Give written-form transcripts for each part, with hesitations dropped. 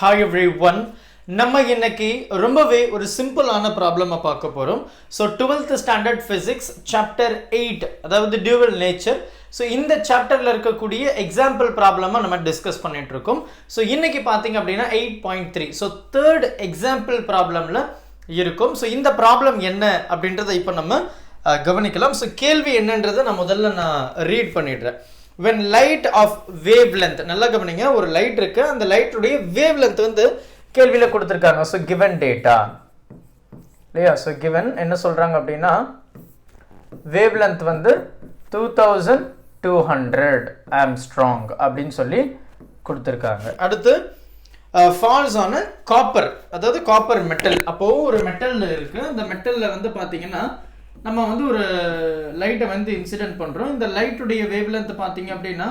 Hi everyone. நம்ம இன்னைக்கு ரொம்பவே ஒரு சிம்பிளான ப்ராப்ளமை பார்க்க போறோம். So 12th standard physics chapter 8 அதாவது டியூவல் நேச்சர். ஸோ இந்த சாப்டர்ல இருக்கக்கூடிய எக்ஸாம்பிள் ப்ராப்ளமாக நம்ம டிஸ்கஸ் பண்ணிட்டு இருக்கோம். ஸோ இன்னைக்கு பார்த்தீங்க அப்படின்னா 8.3 ஸோ தேர்ட் எக்ஸாம்பிள் ப்ராப்ளம்ல இருக்கும். ஸோ இந்த ப்ராப்ளம் என்ன அப்படின்றத இப்போ நம்ம கவனிக்கலாம். ஸோ கேள்வி என்னன்றதை நான் முதல்ல ரீட் பண்ணிடுறேன். when light of wavelength நல்லா கவனிங்க, ஒரு லைட் இருக்கு, அந்த லைட்டுடைய wavelength வந்து கேள்வியில கொடுத்திருக்காங்க. so given data இல்லையா, so given என்ன சொல்றாங்க அப்படின்னா wavelength வந்து 2200 ஆம்ஸ்ட்ராங் அப்படின்னு சொல்லி கொடுத்திருக்காங்க. அடுத்து ஃபால்ஸ் ஆன காப்பர், அதாவது காப்பர் மெட்டல். அப்போ ஒரு மெட்டல் இருக்கு, அந்த மெட்டல்ல வந்து பாத்தீங்கன்னா நம்ம வந்து ஒரு லைட்டை வந்து இன்சிடென்ட் பண்றோம். இந்த லைட்டுடைய வேவ்லென்த் பாத்தீங்க அப்படின்னா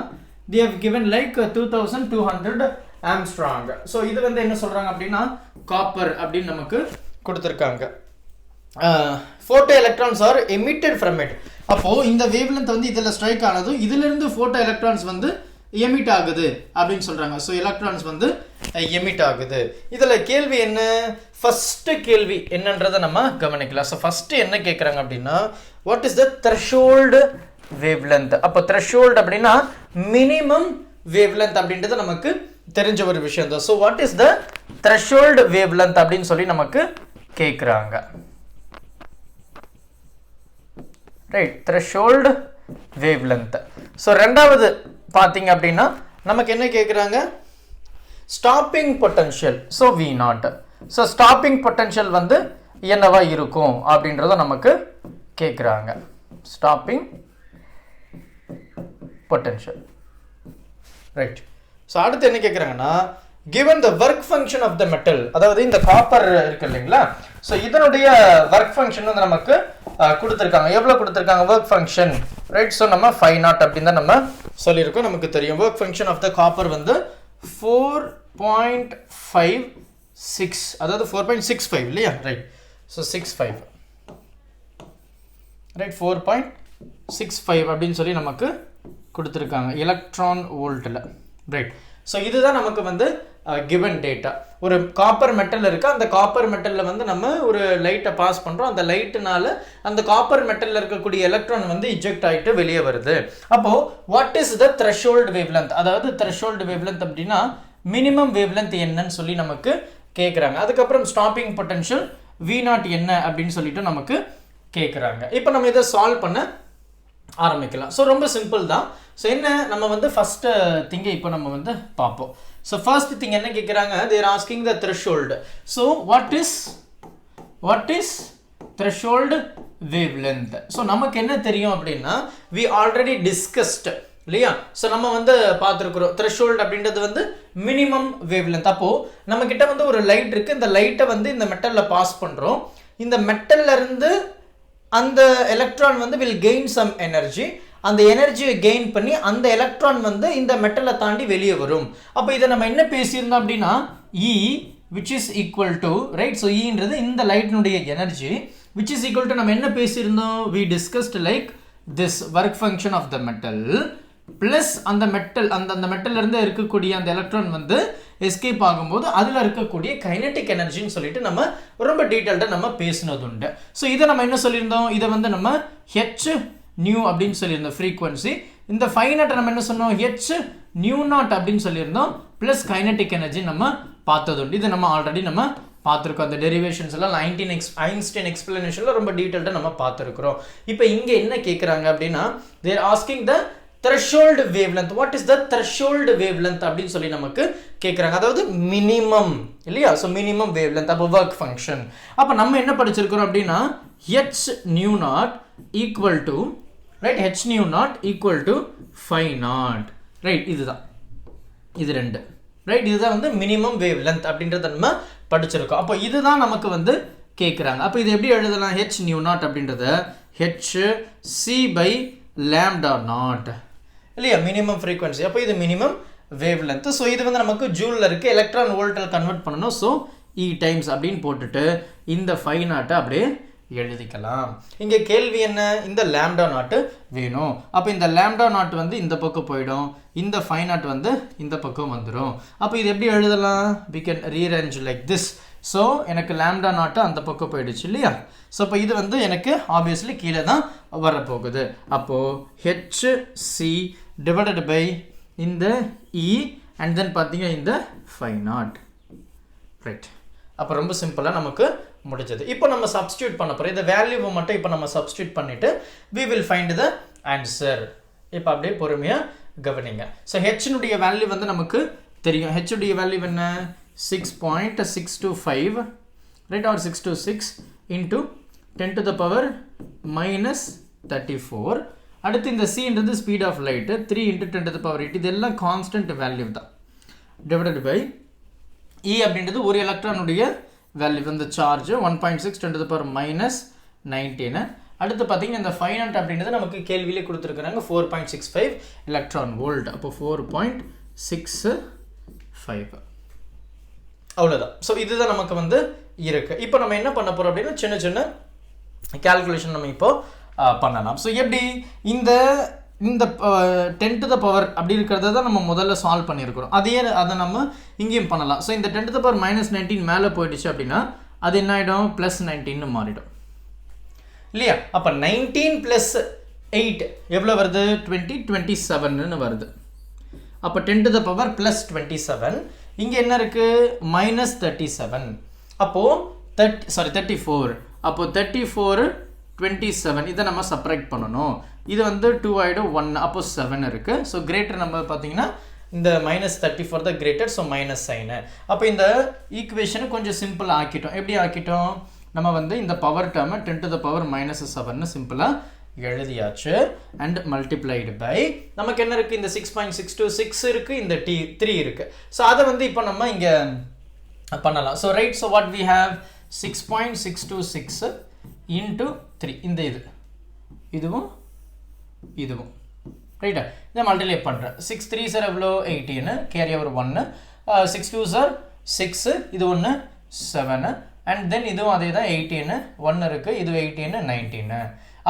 they have given like 2200 Armstrong. So இது வந்து என்ன சொல்றாங்க அப்படின்னா காப்பர் அப்படின்னு நமக்கு கொடுத்துருக்காங்க. Photo electrons R emitted from it. அப்போ இந்த வேவ்லென்த் வந்து இதில் ஸ்ட்ரைக் ஆனதும் இதுல இருந்து போட்டோ எலக்ட்ரான்ஸ் வந்து எமிட் ஆகுது அப்படின்னு சொல்றாங்க. ஸோ எலக்ட்ரான்ஸ் வந்து எமிட் ஆகுது. இதுல கேள்வி என்ன, ஃபர்ஸ்ட் கேள்வி என்னன்றதை நம்ம கவனிக்கலாம். ஸோ ஃபர்ஸ்ட் என்ன கேட்குறாங்க அப்படின்னா what is the threshold wavelength. அப்போ த்ரெஷோல்ட் அப்படின்னா மினிமம் வேவ்லென்த் அப்படின்றது நமக்கு தெரிஞ்ச ஒரு விஷயம் தான். So what is the threshold wavelength அப்படின்னு சொல்லி நமக்கு கேட்குறாங்க. Right, threshold wavelength. ஸோ ரெண்டாவது பார்த்தீங்க அப்படின்னா நமக்கு என்ன கேட்குறாங்க, stopping potential. So V0. So stopping potential வந்து என்னவா இருக்கும் அப்படின்றத நமக்கு கேட்குறாங்க. Stopping potential. ரைட். ஸோ அடுத்து என்ன கேட்குறாங்கன்னா given the work function of the metal, அதாவது இந்த காப்பர் இருக்கு இல்லைங்களா, ஸோ இதனுடைய ஒர்க் ஃபங்க்ஷன் வந்து நமக்கு கொடுத்துருக்காங்க. எவ்வளோ கொடுத்துருக்காங்க ஒர்க் ஃபங்க்ஷன், ரைட். ஸோ நம்ம 5 அப்படின்னு தான் நம்ம சொல்லியிருக்கோம். நமக்கு தெரியும் work function of the copper வந்து 4.56, அதாவது 4.65 இல்லையா, ரைட். ஸோ 65 ரைட், 4.65 அப்படின்னு சொல்லி நமக்கு கொடுத்துருக்காங்க எலக்ட்ரான் வோல்ட்டில், ரைட். ஸோ இதுதான் நமக்கு வந்து given டேட்டா. ஒரு காப்பர் மெட்டல் இருக்கு, அந்த காப்பர் மெட்டல்ல வந்து நம்ம ஒரு லைட்டை பாஸ் பண்றோம், அந்த லைட்னால அந்த காப்பர் மெட்டல்ல இருக்கக்கூடிய எலக்ட்ரான் வந்து இஜெக்ட் ஆயிட்டு வெளியே வருது. அப்போ what is the threshold wavelength, அதாவது த்ரெஷோல்ட் வேவ்லென்த் அப்படின்னா மினிமம் வேவ்லென்த் என்னன்னு சொல்லி நமக்கு கேட்குறாங்க. அதுக்கப்புறம் ஸ்டாப்பிங் பொட்டன்ஷியல் V0 என்ன அப்படின்னு சொல்லிட்டு நமக்கு கேட்குறாங்க. இப்போ நம்ம இதை சால்வ் பண்ண ஆரம்பிக்கலாம். ஸோ ரொம்ப சிம்பிள் தான். ஸோ என்ன, நம்ம வந்து ஃபர்ஸ்ட் திங்கை இப்போ நம்ம வந்து பார்ப்போம். ஸோ ஃபர்ஸ்ட் திங் என்ன கேட்குறாங்க, they're asking the threshold. So what is threshold wavelength. So நமக்கு என்ன தெரியும் அப்படின்னா we already discussed இல்லையா. ஸோ நம்ம வந்து பார்த்துருக்குறோம் த்ரெஷோல்டு அப்படின்றது வந்து மினிமம் வேவ்லென்த். அப்போ நம்ம கிட்ட வந்து ஒரு லைட் இருக்கு, இந்த லைட்டை வந்து இந்த மெட்டல்ல பாஸ் பண்றோம், இந்த மெட்டல்ல இருந்து அந்த எலக்ட்ரான் வந்து will gain some energy, அந்த எனர்ஜியை கெயின் பண்ணி அந்த எலக்ட்ரான் வந்து இந்த மெட்டலை தாண்டி வெளியே வரும். அப்போ இதை நம்ம என்ன பேசியிருந்தோம் அப்படின்னா E which is equal to, right. So Eன்றது இந்த லைட்டினுடைய energy which is equal to நம்ம என்ன பேசியிருந்தோம், we discussed like this work function of the metal plus அந்த மெட்டல் அந்த மெட்டல்ல இருந்து இருக்கக்கூடிய அந்த எலக்ட்ரான் வந்து எஸ்கேப் ஆகும்போது அதில் இருக்கக்கூடிய கைனெட்டிக் எனர்ஜின்னு சொல்லிட்டு நம்ம ரொம்ப டீட்டெயில்டாக நம்ம பேசினது உண்டு. ஸோ இதை நம்ம என்ன சொல்லியிருந்தோம், இதை வந்து நம்ம H நியூ அப்படின்னு சொல்லியிருந்தோம் ஃப்ரீக்வன்சி. இந்த 5 நம்ம என்ன சொன்னோம், H நியூ நாட் அப்படின்னு சொல்லியிருந்தோம், பிளஸ் கைனெட்டிக் எனர்ஜி நம்ம பார்த்தது உண்டு. இது நம்ம ஆல்ரெடி நம்ம பார்த்துருக்கோம். அந்த டெரிவேஷன்ஸ் எல்லாம் ஐன்ஸ்டைன் எக்ஸ்பிளனேஷன்ல ரொம்ப டீட்டெயில்டாக நம்ம பார்த்துருக்குறோம். இப்போ இங்கே என்ன கேட்குறாங்க அப்படின்னா they're asking the threshold wavelength. What is the threshold wavelength அப்படின்னு சொல்லி நமக்கு கேட்குறாங்க. அதாவது மினிமம் இல்லையா. ஸோ மினிமம் வேவ்லென்த், அப்போ ஒர்க் ஃபங்க்ஷன். அப்போ நம்ம என்ன படிச்சிருக்கிறோம் அப்படின்னா H new not equal to, right, H new not equal to 5 right. இதுதான் இது ரெண்டு, ரைட். இதுதான் வந்து மினிமம் வேவ்லென்த் அப்படின்றத நம்ம படிச்சிருக்கோம். அப்போ இதுதான் நமக்கு வந்து கேட்குறாங்க. அப்போ இது எப்படி எழுதலாம், H நியூ நாட் அப்படின்றத HC by lambda நாட் இல்லையா, மினிமம் ஃப்ரீக்வன்சி. அப்போ இது மினிமம் வேவ்லென்த். ஸோ இது வந்து நமக்கு ஜூலில் இருக்கு, எலக்ட்ரான் வோல்ட்டில் கன்வெர்ட் பண்ணணும். ஸோ E டைம்ஸ் அப்படின்னு போட்டுட்டு இந்த 5 அப்படியே எழுதிக்கலாம். இங்கே கேள்வி என்ன, இந்த லாம்டா நாட் வேணும். அப்போ இந்த லாம்டா நாட் வந்து இந்த பக்கம் போயிடும், இந்த 5 நாட் வந்து இந்த பக்கம் வந்துடும். அப்போ இது எப்படி எழுதலாம், we can rearrange like this. So எனக்கு லாம்டா நாட்டு அந்த பக்கம் போயிடுச்சு இல்லையா. ஸோ இப்போ இது வந்து எனக்கு ஆப்வியஸ்லி கீழே தான் வரப்போகுது. அப்போது ஹெச்சி டிவைடட் பை இந்த இ அண்ட் தென் பார்த்தீங்கன்னா இந்த 5 நாட். ரைட், அப்போ ரொம்ப சிம்பிளாக நமக்கு முடிஞ்சது. இப்போ நம்ம சப்ஸ்டியூட் பண்ண போகிறோம். இந்த வேல்யூவை மட்டும் இப்போ நம்ம சப்ஸ்டியூட் பண்ணிவிட்டு we will find the answer. இப்போ அப்படியே பொறுமையாக கவனிங்க. ஸோ ஹெச்னுடைய வேல்யூ வந்து நமக்கு தெரியும். ஹெச்சுடைய வேல்யூ என்ன, 6.625 right, R 626 into 10 to the power minus 34. அடுத்து இந்த c speed of light 3 into 10 to the power 8. இதெல்லாம் கான்ஸ்டன்ட் வேல்யூ தான். டிவைடட் பை E அப்படின்றது ஒரு எலக்ட்ரானுடைய வேல்யூ, இந்த charge 1.6 10 to the power minus 19. அடுத்து பார்த்தீங்கன்னா இந்த 5 நாட் அப்படின்றது நமக்கு கேள்வியிலே கொடுத்துருக்குறாங்க 4.65 எலக்ட்ரான் வோல்ட். அப்போ 4.65 அவ்வளோதான். ஸோ இதுதான் நமக்கு வந்து இருக்கு. இப்போ நம்ம என்ன பண்ண போகிறோம் அப்படின்னா சின்ன சின்ன கால்குலேஷன் நம்ம இப்போ பண்ணலாம். ஸோ எப்படி இந்த 10 to the power அப்படி இருக்கிறத தான் நம்ம முதல்ல சால்வ் பண்ணியிருக்கிறோம். அதை நம்ம இங்கேயும் பண்ணலாம். ஸோ இந்த 10 to the power minus 19 மேலே போயிடுச்சு அப்படின்னா அது என்ன ஆகிடும், ப்ளஸ் 19 மாறிடும் இல்லையா. அப்போ 19 + 8 எவ்வளோ வருது, 27 வருது. அப்போ 10 to the power + 27. இங்கே என்ன இருக்குது, minus 37. அப்போது 34. அப்போது 34 27 இதை நம்ம சப்ராக்ட் பண்ணணும். இது வந்து 2 ஆகிடும் 1, அப்போ 7 இருக்குது. ஸோ கிரேட்டர் நம்ம பார்த்தீங்கன்னா இந்த -34 தான் கிரேட்டர், ஸோ மைனஸ் சைனு. அப்போ இந்த ஈக்குவேஷனை கொஞ்சம் சிம்பிள் ஆக்கிட்டோம். எப்படி ஆக்கிட்டோம், நம்ம வந்து இந்த பவர் டேர்மை 10 to the power -7 சிம்பிளாக எழுதியாச்சு. அண்ட் மல்டிப்ளைடு பை நமக்கு என்ன இருக்குது, இந்த 6.626 இருக்குது, இந்த 3 இருக்குது. ஸோ அதை வந்து இப்போ நம்ம இங்கே பண்ணலாம். So right, so what we have 6.626 into 3. இந்த இதுவும் ரைட்டா, இதை மல்டிப்ளை பண்ணுறேன். 6 3s எவ்வளோ 18, கேரி ஓவர் 1, 6 2s 6, இது 1 7, அண்ட் தென் இதுவும் அதே தான் 18, 1 இருக்குது, இது 18 19.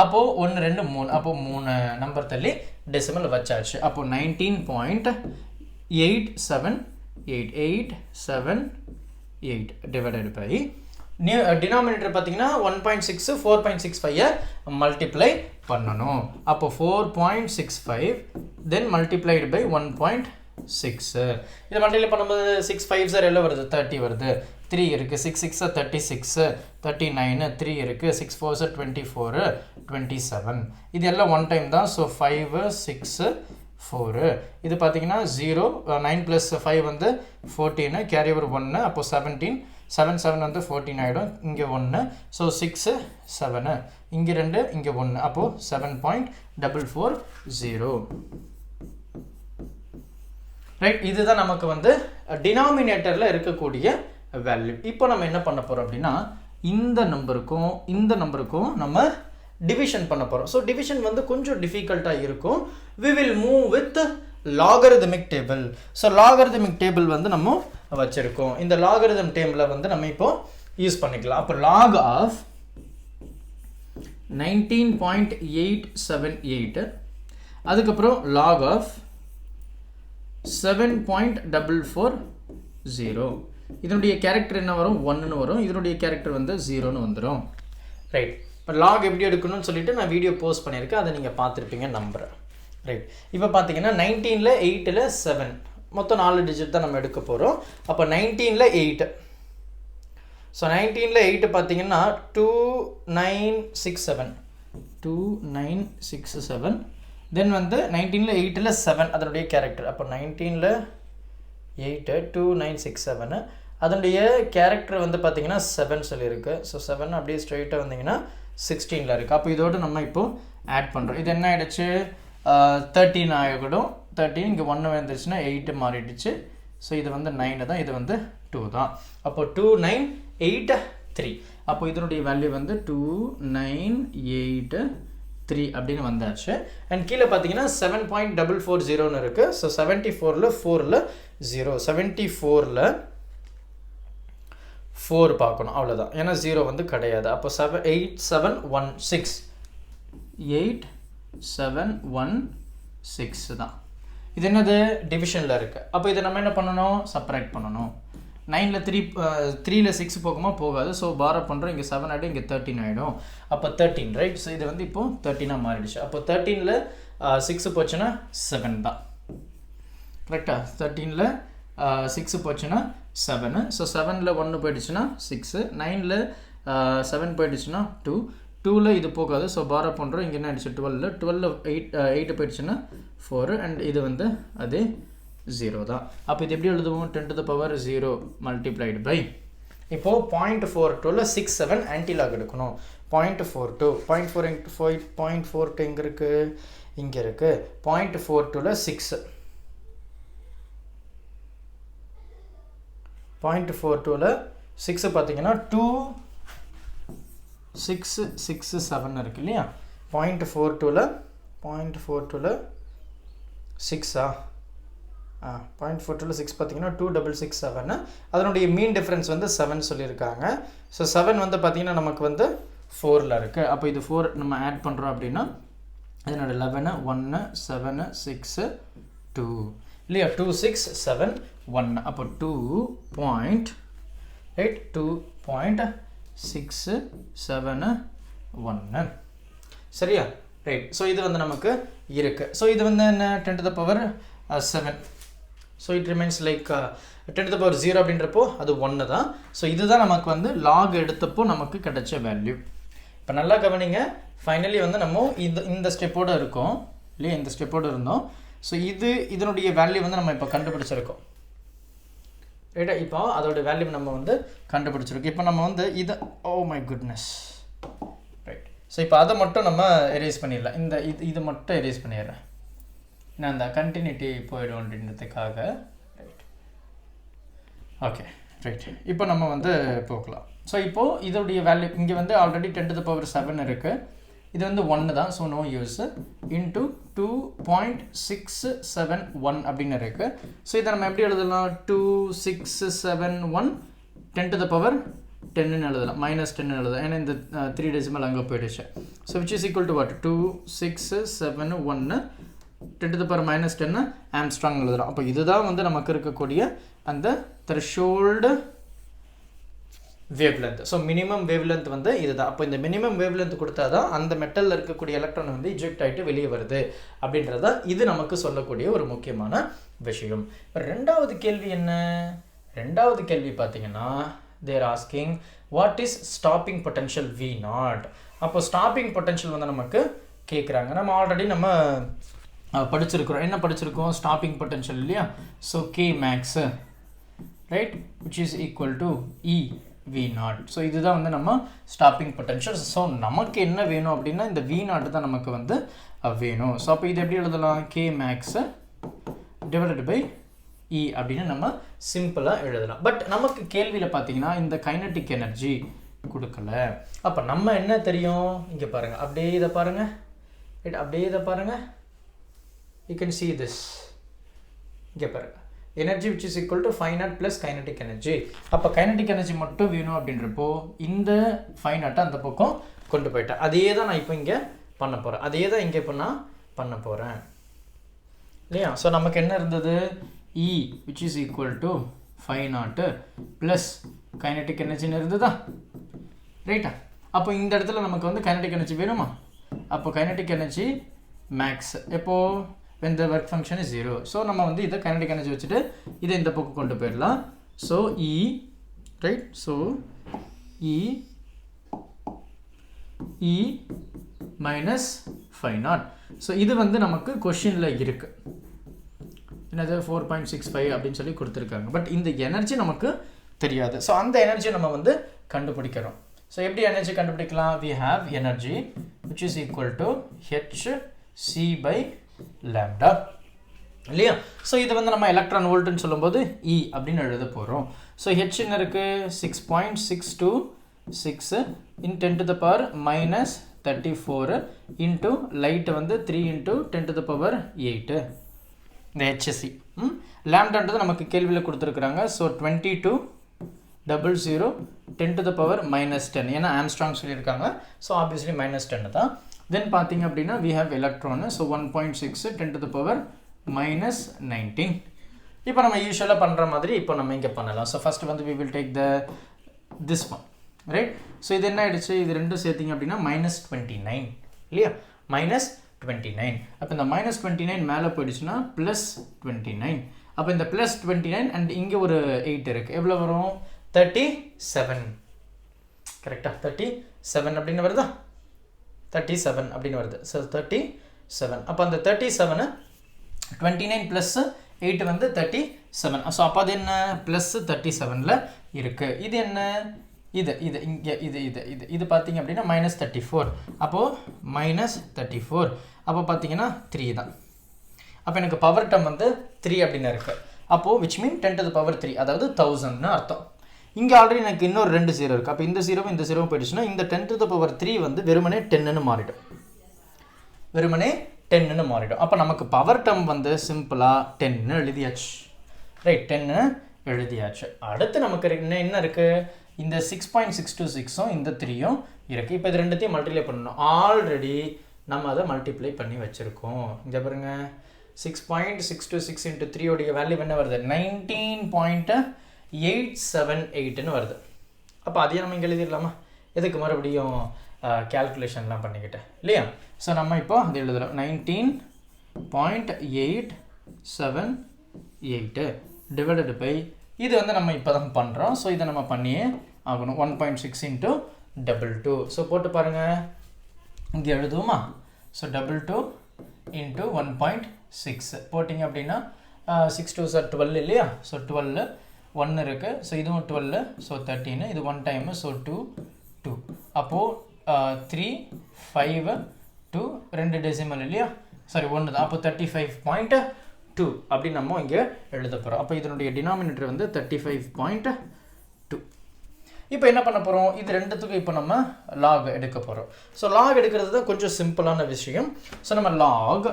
அப்போது 1 2 3, அப்போது 3 நம்பர் தள்ளி டெசிமல் வச்சாச்சு. அப்போது 19.878 டிவைடட் பை டினாமினேட்டர் பார்த்தீங்கன்னா 1.6 4.65 மல்டிப்ளை பண்ணணும். அப்போ 4.65 தென் மல்டிப்ளைடு பை 1.6. இதை மல்டிப்ளை பண்ணும்போது 6 5s எவ்வளோ வருது, 30 வருது. 3 இருக்குது, 6 6 36, 39, 3 இருக்குது, 6 4s 24, 27. இது எல்லாம் ஒன் டைம் தான். ஸோ 5 6 4. இது பார்த்தீங்கன்னா 0, 9 + 5 வந்து 14, கேரி ஓவர் 1, அப்போ 17, 7 7 வந்து 14 ஆகிடும். இங்கே 1, ஸோ 6 7, இங்கே 2, இங்கே 1, அப்போது 7.440. ரைட், இதுதான் நமக்கு வந்து டினாமினேட்டரில் இருக்கக்கூடிய வேல்யூ. இப்போ நம்ம என்ன பண்ண போகிறோம் அப்படின்னா இந்த நம்பருக்கும் நம்ம டிவிஷன் பண்ண போகிறோம். ஸோ டிவிஷன் வந்து கொஞ்சம் டிஃபிகல்ட்டாக இருக்கும். we will move with logarithmic table. So logarithmic table வந்து நம்ம வச்சுருக்கோம். இந்த logarithm table வந்து நம்ம இப்போ யூஸ் பண்ணிக்கலாம். அப்போ log of 19.878, அதுக்கப்புறம் log of 7.440. இதனுடைய கேரக்டர் என்ன வரும், 1ன்னு வரும். இதனுடைய கேரக்டர் வந்து 0ன்னு வந்துடும். ரைட், இப்போ லாக் எப்படி எடுக்கணும்னு சொல்லிட்டு நான் வீடியோ போஸ்ட் பண்ணியிருக்கேன், அதை நீங்கள் பார்த்துருப்பீங்க நம்புகிறேன். ரைட், இப்போ பார்த்தீங்கன்னா 19ல் 8ல் 7 மொத்தம் 4 டிஜிட் தான் நம்ம எடுக்க போகிறோம். அப்போ 19ல் 8, ஸோ 19ல் 8 பார்த்தீங்கன்னா 2967. தென் வந்து 19ல் 8ல் 7 அதனுடைய கேரக்டர். அப்போ 19ல் 8 2967 அதனுடைய கேரக்டர் வந்து பார்த்தீங்கன்னா 7 சொல்லியிருக்கு. ஸோ 7 அப்படியே ஸ்ட்ரெயிட்டாக வந்தீங்கன்னா 16ல் இருக்குது. அப்போ இதோடு நம்ம இப்போது ஆட் பண்ணுறோம். இது என்ன ஆகிடுச்சு, 13 ஆகிடும். 13 இங்கே 1 வந்துருச்சுன்னா 8 மாறிடுச்சு. ஸோ இது வந்து 9 தான், இது வந்து 2 தான். அப்போ 2983. அப்போ இதனுடைய வேல்யூ வந்து 2983 அப்படின்னு வந்தாச்சு. அண்ட் கீழே பார்த்தீங்கன்னா 7.440 இருக்குது. ஸோ 74ல் 4ல் 0, 74ல் 4 பார்க்கணும் அவ்வளோதான். ஏன்னா 0 வந்து கிடையாது. அப்போ 8716 8716 தான். இது என்னது டிவிஷனில் இருக்குது. அப்போ இதை நம்ம என்ன பண்ணணும், செப்பரேட் பண்ணணும். 9ல் 3ல் 6 போகுமா, போகாது. ஸோ பாரோ பண்ணுறோம், இங்கே 7 ஆகிடும், இங்கே 13 ஆகிடும். அப்போ 13 ரைட். ஸோ இது வந்து இப்போது 13ஆக மாறிடுச்சு. அப்போ 13ல் 6 போச்சுன்னா 7 தான் கரெக்டா. 13ல் 6 போச்சுன்னா 7. ஸோ 7ல் 1 போயிடுச்சுன்னா 6, 9ல் 7 போயிடுச்சுன்னா 2, 2ல் இது போகாது. ஸோ பாரோ பண்ணுறோம், இங்கே என்ன ஆயிடுச்சு 12ல் 8 போயிடுச்சுன்னா 4, அண்ட் இது வந்து அதே 0 தான். அப்போ இது எப்படி எழுதுவோம், 10 to the power 0 multiplied by, இப்போது 0.42ல் 6 7 ஆன்டிலாக் எடுக்கணும். 0.42 0.42 எங்கே இருக்குது, இங்கே இருக்குது. 0.42ல் 6 0.42ல் 6 பார்த்தீங்கன்னா 2 6 6 7 இருக்கு இல்லையா. 0.42ல் 6 0.42ல் 6 பார்த்தீங்கன்னா 2667. அதனுடைய மீன் டிஃப்ரென்ஸ் வந்து 7 சொல்லியிருக்காங்க. ஸோ 7 வந்து பார்த்தீங்கன்னா நமக்கு வந்து 4ல் இருக்குது. அப்போ இது 4 நம்ம ஆட் பண்ணுறோம் அப்படின்னா அதனோட 11 1 7 6 2 இல்லையா, 2671. அப்போ 2.671 சரியா ரைட். ஸோ இது வந்து நமக்கு இருக்குது. ஸோ இது வந்து என்ன 10 to the power 7. So it remains like 10 to the power 0 அப்படின்றப்போ அது 1 தான். ஸோ இதுதான் நமக்கு வந்து லாக் எடுத்தப்போ நமக்கு கிடைச்ச வேல்யூ. இப்போ நல்லா கவனிங்க, ஃபைனலி வந்து நம்ம இந்த ஸ்டெப்போடு இருக்கோம் இல்லையா, இந்த ஸ்டெப்போடு இருந்தோம். ஸோ இதனுடைய வேல்யூ வந்து நம்ம இப்போ கண்டுபிடிச்சிருக்கோம் ரைட்டா. இப்போ அதோட வேல்யூ நம்ம வந்து கண்டுபிடிச்சிருக்கோம். இப்போ நம்ம வந்து இதை oh my goodness right. So இப்போ அதை மட்டும் நம்ம எரேஸ் பண்ணிடலாம். இது மட்டும் எரேஸ் பண்ணிடுறேன், நான் அந்த கண்டினியூட்டி போயிடும் அப்படின்றதுக்காக ரைட். Okay right. இப்போ நம்ம வந்து போகலாம். ஸோ இப்போது இதோடைய வேல்யூ இங்கே வந்து ஆல்ரெடி 10 to the power 7 இருக்குது. இது வந்து 1 தான். ஸோ நோ யூஸ் இன்ட்டு 2.671 அப்படின்னு இருக்குது. ஸோ இதை நம்ம எப்படி எழுதலாம், 2671 10 to the power 10 எழுதலாம், -10 எழுதலாம். ஏன்னா இந்த 3 டெசிமல் அங்கே போயிடுச்சு. So which is equal to what, 2671 10 to the power -10 Armstrong எழுதலாம். அப்போ இதுதான் வந்து நமக்கு இருக்கக்கூடிய அந்த threshold wavelength. So minimum wavelength வந்து இதுதான். அப்போ இந்த மினிமம் வேவ்லென்த் கொடுத்தா தான் அந்த மெட்டலில் இருக்கக்கூடிய எலக்ட்ரான் வந்து இஜெக்ட் ஆகிட்டு வெளியே வருது அப்படின்றத இது நமக்கு சொல்லக்கூடிய ஒரு முக்கியமான விஷயம். இப்போ ரெண்டாவது கேள்வி என்ன, ரெண்டாவது கேள்வி பார்த்தீங்கன்னா they're asking what is stopping potential V0. அப்போ ஸ்டாப்பிங் பொட்டன்ஷியல் வந்து நமக்கு கேட்குறாங்க. நம்ம ஆல்ரெடி நம்ம படிச்சிருக்கிறோம். என்ன படிச்சிருக்கோம், ஸ்டாப்பிங் பொட்டன்ஷியல் இல்லையா. So K max right which is equal to V0. So இதுதான் வந்து நம்ம ஸ்டாப்பிங் பொட்டன்ஷியல். ஸோ நமக்கு என்ன வேணும் அப்படின்னா இந்த V0 தான் நமக்கு வந்து வேணும். ஸோ அப்போ இது எப்படி எழுதலாம், K max divided by E அப்படின்னு நம்ம சிம்பிளாக எழுதலாம். பட் நமக்கு கேள்வியில் பார்த்தீங்கன்னா இந்த கைனட்டிக் எனர்ஜி கொடுக்கல. அப்போ நம்ம என்ன தெரியும், இங்கே பாருங்கள், அப்படியே இதை பாருங்கள் ரைட், அப்படியே இதை பாருங்கள், யூ கேன் see this. இங்கே பாருங்கள், energy which is equal to 5 plus kinetic energy. அப்போ கைனட்டிக் எனர்ஜி மட்டும் வேணும் அப்படின்றப்போ இந்த 5 அந்த பக்கம் கொண்டு போயிட்டேன். அதே தான் நான் இப்போ இங்கே பண்ண போகிறேன், அதே தான் இங்கே இப்போ நான் பண்ண போகிறேன் இல்லையா. ஸோ நமக்கு என்ன இருந்தது, E which is equal to 5 plus kinetic எனர்ஜின்னு இருந்ததா ரைட்டா. அப்போ இந்த இடத்துல நமக்கு வந்து கைனட்டிக் எனர்ஜி வேணுமா. அப்போ கைனட்டிக் எனர்ஜி மேக்ஸ் எப்போது, when the work function is 0. So நம்ம வந்து இதை கைனடிக் எனர்ஜி வச்சுட்டு இதை இந்த பக்கம் கொண்டு போயிடலாம். So E right, so E minus 5 so இது வந்து நமக்கு கொஷினில் இருக்குது, என்னது 4.65 அப்படின்னு சொல்லி கொடுத்துருக்காங்க. பட் இந்த எனர்ஜி நமக்கு தெரியாது. ஸோ அந்த எனர்ஜி நம்ம வந்து கண்டுபிடிக்கிறோம். ஸோ எப்படி எனர்ஜி கண்டுபிடிக்கலாம், we have energy which is equal to hc by lambda இல்லையா. ஸோ இது வந்து நம்ம எலக்ட்ரான் வோல்ட்னு சொல்லும்போது E அப்படின்னு எழுத போகிறோம். ஸோ H என்ன இருக்குது, 6.626 in 10 to the power -34 into light வந்து 3 இன்ட்டு 10 to the power 8 இந்த HC. லேம்டான்றது நமக்கு கேள்வியில் கொடுத்துருக்குறாங்க. So 22 00 10 to the power minus 10 ஏன்னா ஆம்ஸ்ட்ராங் சொல்லியிருக்காங்க ஸோ ஆப்வியஸ்லி -10 தான். தென் பார்த்தீங்க அப்படின்னா we have electron so 1.6 10 to the power minus 19. இப்போ நம்ம யூஸ்வலாக பண்ணுற மாதிரி இப்போ நம்ம இங்கே பண்ணலாம். ஸோ ஃபஸ்ட் வந்து we will take this one right. So இது என்ன ஆயிடுச்சு, இது ரெண்டும் சேர்த்திங்க அப்படின்னா -29 இல்லையா, -29. அப்போ இந்த -29 மேலே போயிடுச்சுன்னா +29. அப்போ இந்த +29 அண்ட் இங்கே ஒரு 8 இருக்குது, எவ்வளோ வரும் 37 கரெக்டாக 37 அப்படின்னு வருதா, 37 அப்படின்னு வருது. ஸோ 37. அப்போ அந்த 37 29 + 8 வந்து 37. ஸோ அப்போ அது என்ன +37ல் இருக்குது. இது என்ன இது இங்கே இது பார்த்தீங்க அப்படின்னா -34. அப்போது -34 அப்போ பார்த்தீங்கன்னா 3 தான். அப்போ எனக்கு பவர் டம் வந்து 3 அப்படின்னு இருக்குது. அப்போது which mean 10 to the power 3 அதாவது 1000ன்னு அர்த்தம். இங்கே ஆல்ரெடி எனக்கு இன்னொரு 2 0 இருக்குது. அப்போ இந்த 0 இந்த 0 போயிடுச்சுன்னா இந்த 10 to the power 3 வந்து வெறுமனே 10ன்னு மாறிடும், வெறுமனே 10ன்னு மாறிடும். அப்போ நமக்கு பவர் டம் வந்து சிம்பிளாக 10ன்னு எழுதியாச்சு ரைட், 10ன்னு எழுதியாச்சு. அடுத்து நமக்கு என்ன இருக்குது, இந்த 6.626ம் இந்த 3யும் இருக்குது. இப்போ இது ரெண்டுத்தையும் மல்டிப்ளை பண்ணணும். ஆல்ரெடி நம்ம அதை மல்டிப்ளை பண்ணி வச்சுருக்கோம். இங்கே பாருங்க 6.626 × 3 உடைய வேல்யூ என்ன வருது 19.878ன்னு வருது. அப்போ அதையும் நம்ம இங்கே எழுதிடலாமா, எதுக்கு மறுபடியும் கேல்குலேஷன்லாம் பண்ணிக்கிட்டேன் இல்லையா. ஸோ நம்ம இப்போ அது எழுதுகிறோம் 19.878 டிவைடட் பை இது வந்து நம்ம இப்போ தான் பண்ணுறோம். ஸோ இதை நம்ம பண்ணியே ஆகணும் 1.6 × 22. ஸோ போட்டு பாருங்கள் இங்கே எழுதுவோமா. ஸோ 22 × 1.6 போட்டிங்க அப்படின்னா 6 2s are 12 இல்லையா. ஸோ 12 1 இருக்குது. ஸோ இதுவும் 12 ஸோ 13 இது 1 டைமு ஸோ 2 2 அப்போது 3 5 2 2 டெசிமல் இல்லையா, சாரி 1 தான். அப்போ 35.2 அப்படி நம்ம இங்கே எழுத போகிறோம். அப்போ இதனுடைய டினாமினேட்டர் வந்து 35.2. இப்போ என்ன பண்ண போகிறோம், இது ரெண்டுத்துக்கும் இப்போ நம்ம லாக் எடுக்க போகிறோம். ஸோ லாக் எடுக்கிறது தான் கொஞ்சம் சிம்பிளான விஷயம். ஸோ நம்ம லாக்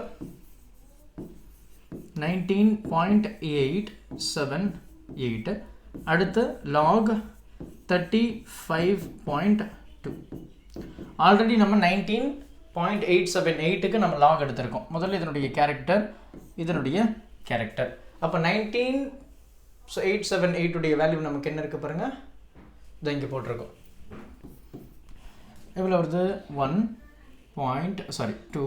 19.878 அடுத்து லாக் 35.2. ஆல்ரெடி நம்ம 19.878க்கு நம்ம லாக் எடுத்திருக்கோம். முதல்ல இதனுடைய கேரக்டர் இதனுடைய கேரக்டர். அப்போ 19.878 உடைய வேல்யூ நமக்கு என்ன இருக்குது பாருங்கள், இதை இங்கே போட்டிருக்கோம். எவ்வளோ வருது 2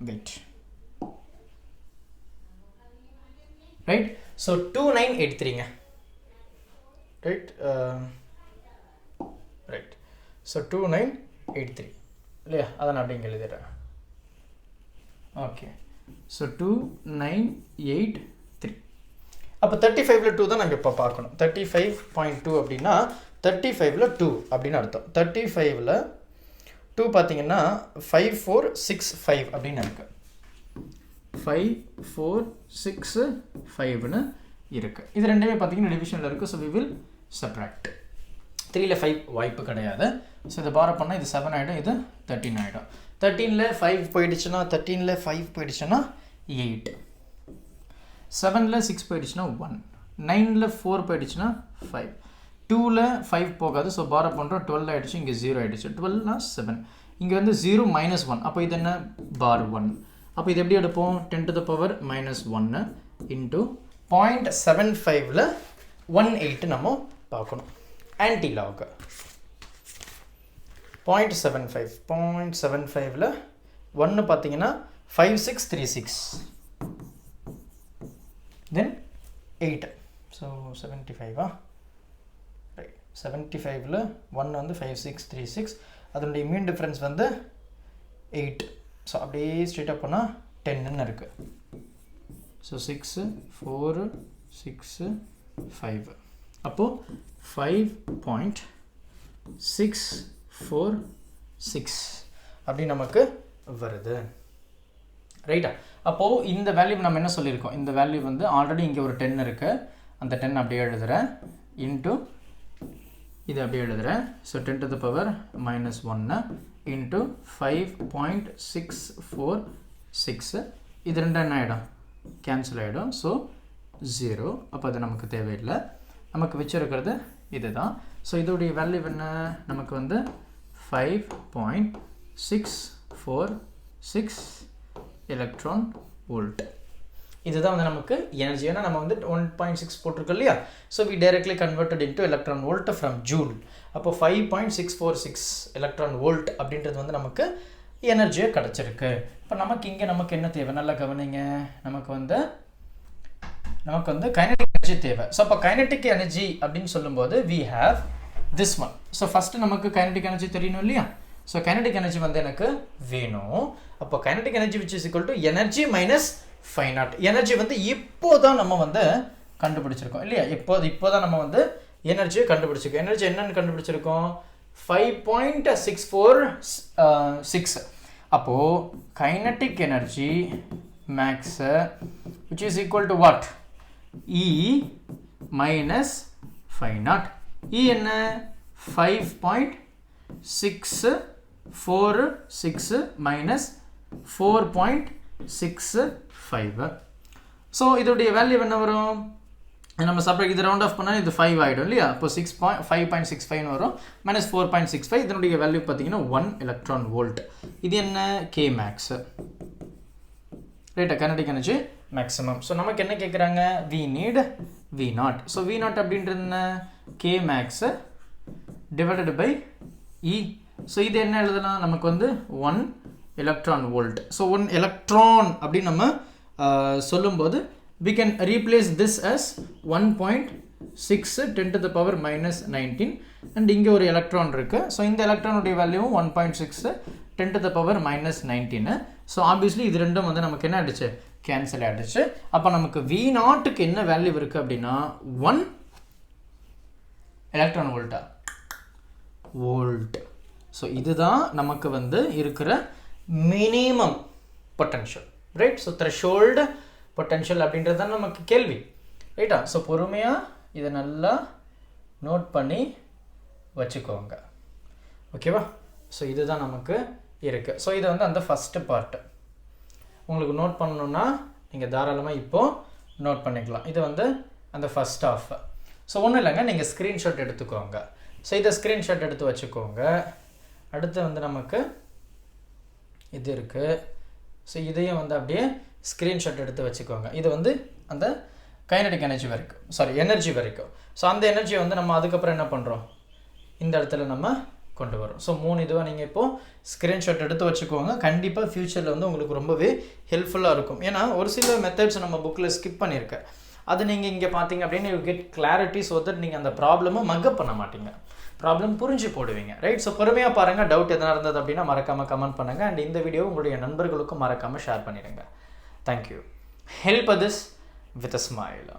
வெயிட் ரைட். ஸோ 2983ங்க ரைட் ரைட். ஸோ 2983 இல்லையா, அதை நான் அப்படிங்க எழுதிடுறேன். Okay so 2983. அப்போ 35ல் 2 தான் நாங்கள் இப்போ பார்க்கணும். 35.2 அப்படின்னா 35ல் 2 அப்படின்னு அர்த்தம். 35ல் 2 பார்த்தீங்கன்னா 5465 அப்படின்னு இருக்குது, 5465ன்னு இருக்குது. இது ரெண்டுமே பார்த்தீங்கன்னா டிவிஷனில் இருக்குது. So we will subtract. 3ல் 5 வாய்ப்பு கிடையாது. ஸோ இதை பார பண்ணால் இது 7 ஆகிடும், இது 13 ஆகிடும். 13ல் 5 போயிடுச்சுன்னா 13ல் 5 போயிடுச்சுன்னா 8, 7ல் 6 போயிடுச்சுன்னா 1, 9ல் 4 போயிடுச்சுன்னா 5, 2ல் 5 போகாது. ஸோ பார பண்ணுறோம் 12 ஆகிடுச்சு, இங்கே 0 ஆகிடுச்சு. 12னா 7, இங்கே வந்து 0 -1. அப்போ இது என்ன பார் 1. அப்போ இது எப்படி எடுப்போம் 10 to the power -1 இன்ட்டு 0.75ல் 18 நம்ம பார்க்கணும். ஆன்டி லாக் 0.75ல் 1 பார்த்தீங்கன்னா 5636 தென் 8. So 75 right. 75ல் 1 வந்து 5636, அதனுடைய மீன் டிஃப்ரென்ஸ் வந்து 8. ஸோ அப்படியே ஸ்ட்ரெயிட்டாக போனால் 10ன்னு இருக்குது. ஸோ 6 4 6 5 அப்போது 5.646 அப்படி நமக்கு வருது ரைட்டா. அப்போது இந்த வேல்யூ நம்ம என்ன சொல்லியிருக்கோம், இந்த வேல்யூ வந்து ஆல்ரெடி இங்கே ஒரு 10 இருக்குது, அந்த 10 அப்படியே எழுதுகிறேன் இன்ட்டு இது அப்படியே எழுதுகிறேன். So 10 to the power -1 into 5.646 இது ரெண்டு என்ன ஆகிடும் கேன்சல் ஆகிடும். ஸோ 0. அப்போ அது நமக்கு தேவையில்லை. நமக்கு வச்சிருக்கிறது இதுதான். ஸோ இதோடைய வேல்யூ என்ன, நமக்கு வந்து 5.646 எலக்ட்ரான் வோல்ட். இதுதான் வந்து நமக்கு எனர்ஜி. ஏன்னா நம்ம வந்து 1.6 போட்டிருக்கோம் இல்லையா. So we directly converted into electron volt from joule. அப்போ 5.646 எலக்ட்ரான் வோல்ட் அப்படின்றது வந்து நமக்கு எனர்ஜியாக கிடச்சிருக்கு. இப்போ நமக்கு நமக்கு என்ன தேவை, நல்லா கவனிங்க. நமக்கு வந்து கைனடிக் எனர்ஜி தேவை. ஸோ அப்போ கைனடிக் எனர்ஜி அப்படின்னு சொல்லும்போது we have this one. So first நமக்கு கைனடிக் எனர்ஜி தெரியணும் இல்லையா. ஸோ கைனடிக் எனர்ஜி வந்து எனக்கு வேணும். அப்போ kinetic energy which is equal to energy minus five naught. எனர்ஜி வந்து இப்போ தான் நம்ம வந்து கண்டுபிடிச்சிருக்கோம் இல்லையா. இப்போ தான் நம்ம வந்து எனர்ஜியை கண்டுபிடிச்சிருக்கோம். எனர்ஜி என்னன்னு கண்டுபிடிச்சிருக்கோம், 5.646. அப்போது kinetic energy max which is equal to what, E minus 5 naught. E என்ன, 5.646 minus 4.65. ஸோ இதோடைய வேல்யூ என்ன வரும், நம்ம செப்பரேட் இது ரவுண்ட் ஆஃப் பண்ணால் இது 5 ஆகிடும் இல்லையா. இப்போ 5.65 வரும் மைனஸ் 4.65. இதனுடைய வேல்யூ பார்த்தீங்கன்னா 1 எலக்ட்ரான் வோல்ட். இது என்ன, கே மேக்ஸ் ரைட்டா, கைனடிக் எனர்ஜி மேக்ஸிமம். ஸோ நமக்கு என்ன கேட்குறாங்க, we need V naught. So V naught அப்படின்றது என்ன, K max divided by E. So இது என்ன எழுதலாம், நமக்கு வந்து 1 எலக்ட்ரான் வோல்ட். ஸோ 1 எலக்ட்ரான் அப்படின்னு நம்ம சொல்லும்போது we can replace this as 1.6 10 to the power minus 19 and இங்கே ஒரு எலக்ட்ரான் இருக்கு. ஸோ இந்த எலக்ட்ரானுடைய வேல்யூவும் 1.6 10 to the power minus 19. So obviously இது ரெண்டும் வந்து நமக்கு என்ன ஆயிடுச்சு, கேன்சல் ஆகிடுச்சு. அப்போ நமக்கு வி நாட்டுக்கு என்ன வேல்யூ இருக்குது அப்படின்னா 1 எலக்ட்ரான் வோல்ட்டா, வோல்ட். ஸோ இதுதான் நமக்கு வந்து இருக்கிற minimum potential, right. So threshold potential அப்படின்றது தான் நமக்கு கேள்வி, ரைட்டா. ஸோ பொறுமையாக இதை நல்லா நோட் பண்ணி வச்சுக்கோங்க, ஓகேவா. ஸோ இதுதான் நமக்கு இருக்குது. ஸோ இதை வந்து அந்த ஃபஸ்ட்டு பார்ட்டு உங்களுக்கு நோட் பண்ணணுன்னா நீங்கள் தாராளமாக இப்போது நோட் பண்ணிக்கலாம். இது வந்து அந்த ஃபஸ்ட் ஆஃப். ஸோ ஒன்றும் இல்லைங்க, நீங்கள் ஸ்க்ரீன்ஷாட் எடுத்துக்கோங்க. ஸோ இதை ஸ்க்ரீன்ஷாட் எடுத்து வச்சுக்கோங்க. அடுத்து வந்து நமக்கு இது இருக்குது. ஸோ இதையும் வந்து அப்படியே ஸ்க்ரீன்ஷாட் எடுத்து வச்சுக்கோங்க. இது வந்து அந்த கைனடிக் எனர்ஜி வரைக்கும், எனர்ஜி வரைக்கும். ஸோ அந்த எனர்ஜியை வந்து நம்ம அதுக்கப்புறம் என்ன பண்ணுறோம், இந்த இடத்துல நம்ம கொண்டு வரோம். ஸோ 3 இதுவாக நீங்கள் இப்போது ஸ்க்ரீன்ஷாட் எடுத்து வச்சுக்கோங்க. கண்டிப்பாக ஃப்யூச்சரில் வந்து உங்களுக்கு ரொம்பவே ஹெல்ப்ஃபுல்லாக இருக்கும். ஏன்னா ஒரு சில மெத்தட்ஸ் நம்ம புக்கில் ஸ்கிப் பண்ணியிருக்கேன். அது நீங்கள் இங்கே பார்த்தீங்க அப்படின்னு you get clarity. So that நீங்கள் அந்த ப்ராப்ளமை மக்கப் பண்ண மாட்டீங்க, ப்ராப்ளம் புரிஞ்சு போடுவீங்க, ரைட். ஸோ பொறுமையாக பாருங்கள். டவுட் எதனா இருந்தது அப்படின்னா மறக்காமல் கமெண்ட் பண்ணுங்கள். அண்ட் இந்த வீடியோ உங்களுடைய நண்பர்களுக்கும் மறக்காமல் ஷேர் பண்ணிடுங்க. Thank you. Help others with a smile.